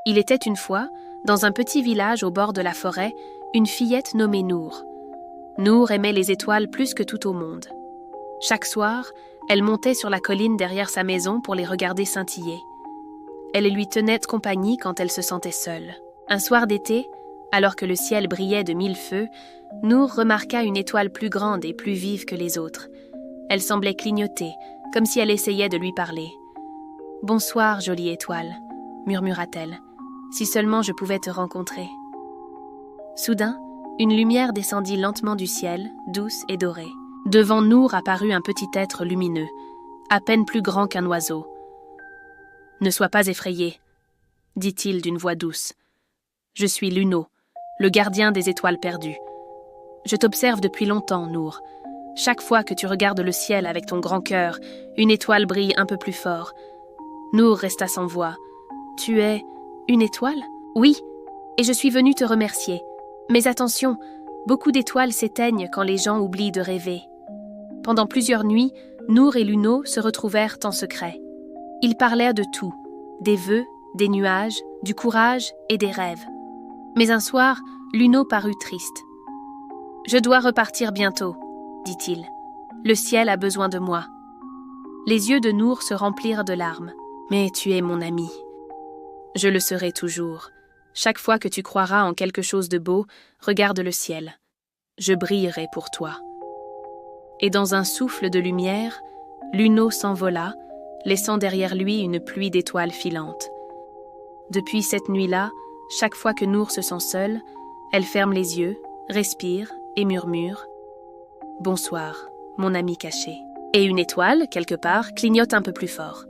Il était une fois, dans un petit village au bord de la forêt, une fillette nommée Nour. Nour aimait les étoiles plus que tout au monde. Chaque soir, elle montait sur la colline derrière sa maison pour les regarder scintiller. Elle lui tenait compagnie quand elle se sentait seule. Un soir d'été, alors que le ciel brillait de mille feux, Nour remarqua une étoile plus grande et plus vive que les autres. Elle semblait clignoter, comme si elle essayait de lui parler. « Bonsoir, jolie étoile », murmura-t-elle. « Si seulement je pouvais te rencontrer. » Soudain, une lumière descendit lentement du ciel, douce et dorée. Devant Nour apparut un petit être lumineux, à peine plus grand qu'un oiseau. « Ne sois pas effrayée, » dit-il d'une voix douce. « Je suis Luno, le gardien des étoiles perdues. Je t'observe depuis longtemps, Nour. Chaque fois que tu regardes le ciel avec ton grand cœur, une étoile brille un peu plus fort. » Nour resta sans voix. « Tu es une étoile ? » ?»« Oui, et je suis venue te remercier. Mais attention, beaucoup d'étoiles s'éteignent quand les gens oublient de rêver. » Pendant plusieurs nuits, Nour et Luno se retrouvèrent en secret. Ils parlèrent de tout, des vœux, des nuages, du courage et des rêves. Mais un soir, Luno parut triste. « Je dois repartir bientôt, » dit-il. « Le ciel a besoin de moi. » Les yeux de Nour se remplirent de larmes. « Mais tu es mon ami. »« Je le serai toujours. Chaque fois que tu croiras en quelque chose de beau, regarde le ciel. Je brillerai pour toi. » Et dans un souffle de lumière, Luno s'envola, laissant derrière lui une pluie d'étoiles filantes. Depuis cette nuit-là, chaque fois que Nour se sent seule, elle ferme les yeux, respire et murmure « Bonsoir, mon ami caché. » Et une étoile, quelque part, clignote un peu plus fort.